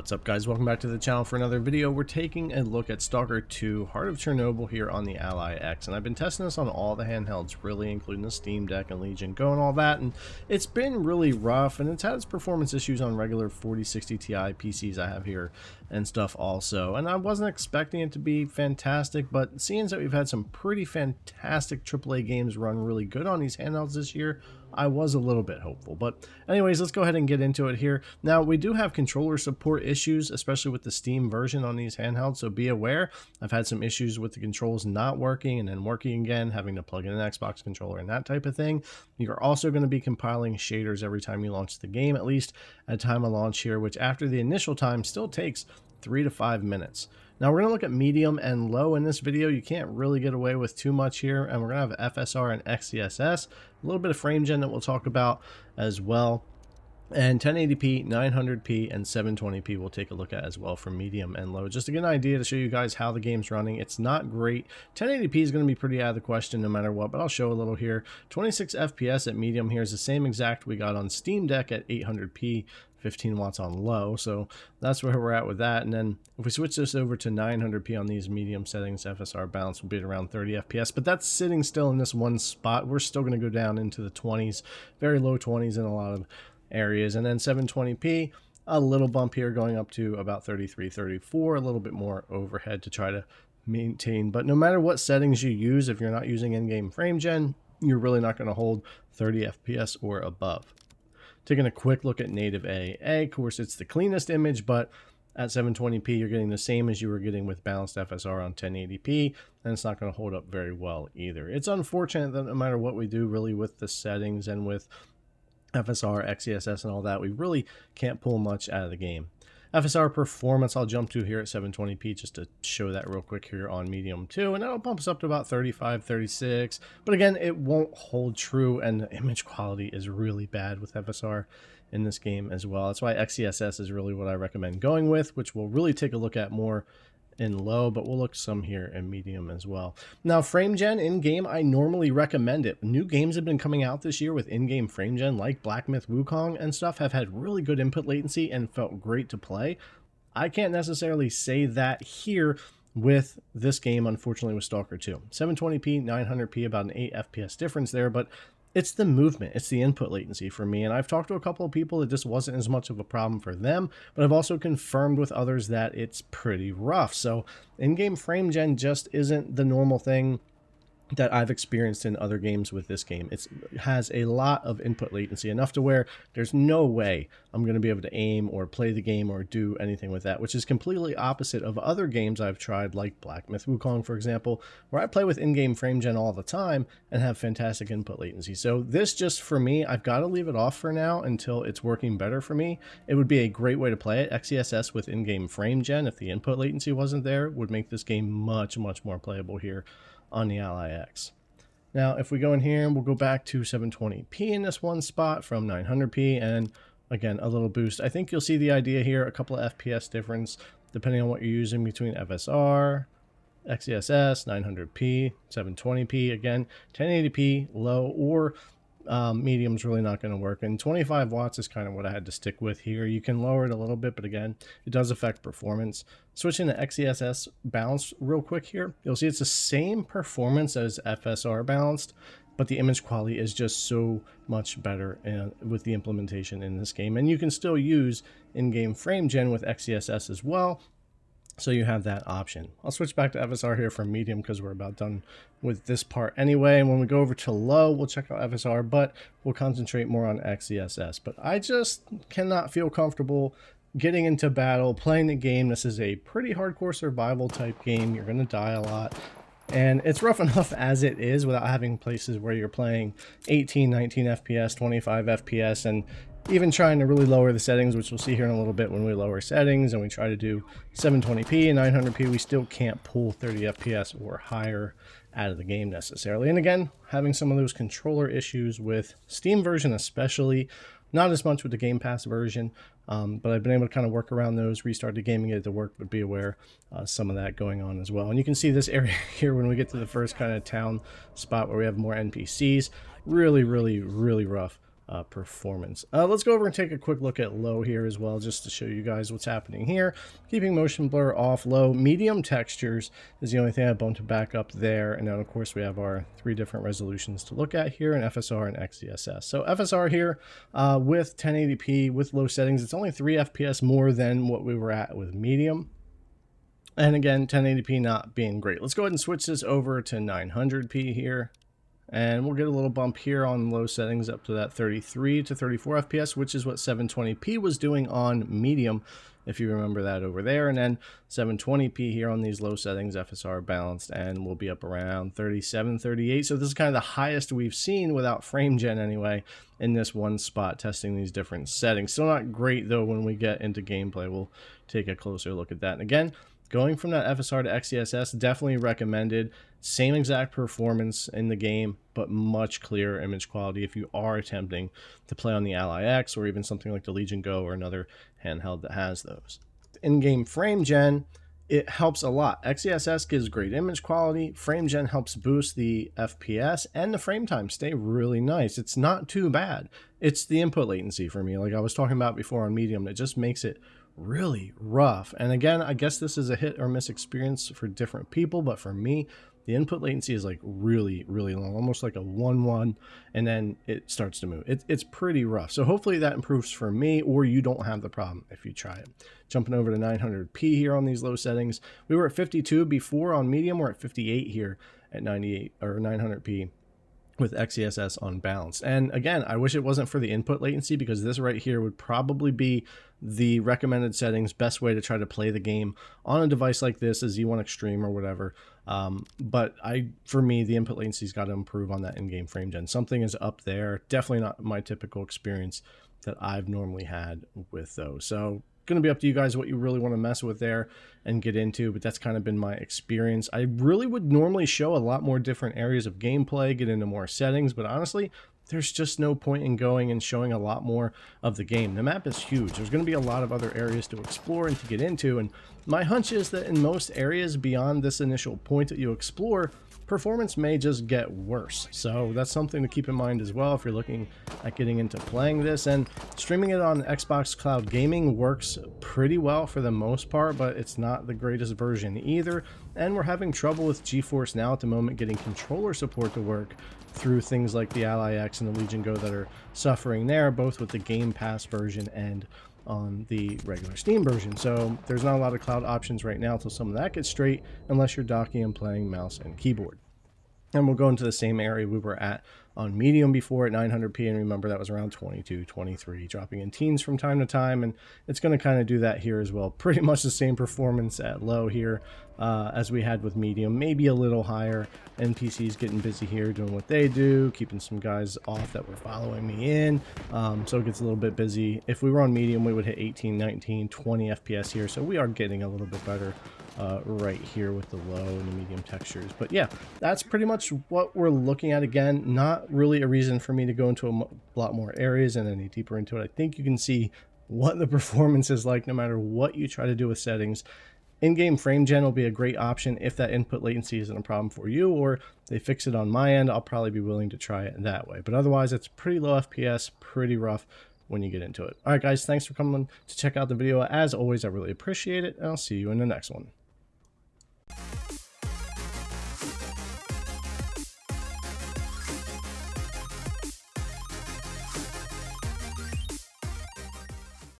What's up, guys? Welcome back to the channel for another video. We're taking a look at S.T.A.L.K.E.R 2 Heart of Chernobyl here on the Ally X, and I've been testing this on all the handhelds, really, including the Steam Deck and Legion Go and all that, and it's been really rough, and it's had its performance issues on regular 4060 Ti PCs I have here and stuff also, and I wasn't expecting it to be fantastic, but seeing that we've had some pretty fantastic AAA games run really good on these handhelds this year, I was a little bit hopeful. But anyways, let's go ahead and get into it here. Now, we do have controller support issues, especially with the Steam version on these handhelds, so be aware. I've had some issues with the controls not working and then working again, having to plug in an Xbox controller and that type of thing. You're also going to be compiling shaders every time you launch the game, at least at time of launch here, which after the initial time still takes 3 to 5 minutes. Now we're going to look at medium and low in this video. You can't really get away with too much here, and we're going to have FSR and XeSS, a little bit of frame gen that we'll talk about as well, and 1080p, 900p, and 720p we'll take a look at as well for medium and low, just to get an idea to show you guys how the game's running. It's not great. 1080p is going to be pretty out of the question no matter what, but I'll show a little here. 26 FPS at medium here is the same exact we got on Steam Deck at 800p, 15 watts on low, so that's where we're at with that. And then if we switch this over to 900p on these medium settings, FSR balance will be at around 30 FPS, but that's sitting still in this one spot. We're still going to go down into the 20s, very low 20s in a lot of areas. And then 720p, a little bump here going up to about 33, 34, a little bit more overhead to try to maintain. But no matter what settings you use, if you're not using in-game frame gen, you're really not going to hold 30 FPS or above. Taking a quick look at native AA, of course it's the cleanest image, but at 720p you're getting the same as you were getting with balanced FSR on 1080p, and it's not going to hold up very well either. It's unfortunate that no matter what we do really with the settings and with FSR, XeSS, and all that, we really can't pull much out of the game. FSR performance I'll jump to here at 720p just to show that real quick here on medium too, and that'll bump us up to about 35, 36, but again it won't hold true, and the image quality is really bad with FSR in this game as well. That's why XeSS is really what I recommend going with, which we'll really take a look at more in low, but we'll look some here in medium as well. Now, frame gen in game, I normally recommend it. New games have been coming out this year with in-game frame gen, like Black Myth Wukong and stuff, have had really good input latency and felt great to play. I can't necessarily say that here with this game, unfortunately, with S.T.A.L.K.E.R 2. 720p, 900p, about an 8 FPS difference there, but it's the movement, it's the input latency for me, and I've talked to a couple of people that this wasn't as much of a problem for them, but I've also confirmed with others that it's pretty rough. So in-game frame gen just isn't the normal thing that I've experienced in other games with this game. It has a lot of input latency, enough to where there's no way I'm going to be able to aim or play the game or do anything with that, which is completely opposite of other games I've tried, like Black Myth Wukong, for example, where I play with in-game frame gen all the time and have fantastic input latency. So this, just for me, I've got to leave it off for now until it's working better for me. It would be a great way to play it. XeSS with in-game frame gen, if the input latency wasn't there, would make this game much, much more playable here on the Ally X. Now, if we go in here and we'll go back to 720p in this one spot from 900p, and again, a little boost. I think you'll see the idea here, a couple of FPS difference, depending on what you're using between FSR, XeSS, 900p, 720p, again, 1080p, low, or medium's really not going to work, and 25 watts is kind of what I had to stick with here. You can lower it a little bit, but again, it does affect performance. Switching to XeSS balance real quick here, you'll see it's the same performance as FSR balanced, but the image quality is just so much better with the implementation in this game, and you can still use in-game frame gen with XeSS as well. So you have that option. I'll switch back to FSR here from medium because we're about done with this part anyway. And when we go over to low, we'll check out FSR, but we'll concentrate more on XeSS. But I just cannot feel comfortable getting into battle, playing the game. This is a pretty hardcore survival type game. You're going to die a lot. And it's rough enough as it is without having places where you're playing 18, 19 FPS, 25 FPS, and even trying to really lower the settings, which we'll see here in a little bit. When we lower settings and we try to do 720p and 900p, we still can't pull 30 FPS or higher out of the game necessarily. And again, having some of those controller issues with Steam version especially, not as much with the Game Pass version, but I've been able to kind of work around those, restart the game and get it to work, but be aware some of that going on as well. And you can see this area here when we get to the first kind of town spot where we have more NPCs. Really, really, really rough. performance. Let's go over and take a quick look at low here as well, just to show you guys what's happening here. Keeping motion blur off, low. Medium textures is the only thing I bumped back up there. And then of course we have our 3 different resolutions to look at here in FSR and XeSS. So FSR here with 1080p with low settings, it's only 3 FPS more than what we were at with medium. And again, 1080p not being great. Let's go ahead and switch this over to 900p here. And we'll get a little bump here on low settings up to that 33 to 34 FPS, which is what 720p was doing on medium, if you remember that over there. And then 720p here on these low settings, FSR balanced, and we'll be up around 37, 38. So this is kind of the highest we've seen without frame gen anyway in this one spot, testing these different settings. Still not great though when we get into gameplay. We'll take a closer look at that. And again, going from that FSR to XeSS, definitely recommended. Same exact performance in the game, but much clearer image quality if you are attempting to play on the Ally X or even something like the Legion Go or another handheld that has those. In-game frame gen, it helps a lot. XeSS gives great image quality. Frame gen helps boost the FPS, and the frame time stay really nice. It's not too bad. It's the input latency for me, like I was talking about before on medium, that just makes it really rough. And again, I guess this is a hit or miss experience for different people, but for me, the input latency is like really long, almost like a 1-1, and then it starts to move. It's pretty rough. So hopefully that improves for me, or you don't have the problem if you try it. Jumping over to 900p here on these low settings. We were at 52 before on medium. We're at 58 here at 98 or 900p with XeSS on balance. And again, I wish it wasn't for the input latency, because this right here would probably be the recommended settings, best way to try to play the game on a device like this, a Z1 Extreme or whatever. But for me, the input latency's got to improve on that in-game frame gen. Something is up there. Definitely not my typical experience that I've normally had with those. So going to be up to you guys what you really want to mess with there and get into, but that's kind of been my experience. I really would normally show a lot more different areas of gameplay, get into more settings, but honestly, there's just no point in going and showing a lot more of the game. The map is huge. There's going to be a lot of other areas to explore and to get into, and my hunch is that in most areas beyond this initial point that you explore, performance may just get worse. So that's something to keep in mind as well if you're looking at getting into playing this. And streaming it on Xbox Cloud Gaming works pretty well for the most part, but it's not the greatest version either. And we're having trouble with GeForce Now at the moment getting controller support to work through things like the Ally X and the Legion Go that are suffering there, both with the Game Pass version and on the regular Steam version. So there's not a lot of cloud options right now until some of that gets straight, unless you're docking and playing mouse and keyboard. And we'll go into the same area we were at on medium before at 900p, and remember that was around 22, 23, dropping in teens from time to time, and it's going to kind of do that here as well. Pretty much the same performance at low here as we had with medium, maybe a little higher. NPCs getting busy here doing what they do, keeping some guys off that were following me in, so it gets a little bit busy. If we were on medium, we would hit 18, 19, 20 FPS here, so we are getting a little bit better right here with the low and the medium textures. But yeah, that's pretty much what we're looking at. Again, not really a reason for me to go into a lot more areas and any deeper into it. I think you can see what the performance is like no matter what you try to do with settings. In-game frame gen will be a great option if that input latency isn't a problem for you, or they fix it on my end. I'll probably be willing to try it that way, but otherwise it's pretty low FPS, pretty rough when you get into it. All right guys, thanks for coming to check out the video. As always, I really appreciate it, and I'll see you in the next one.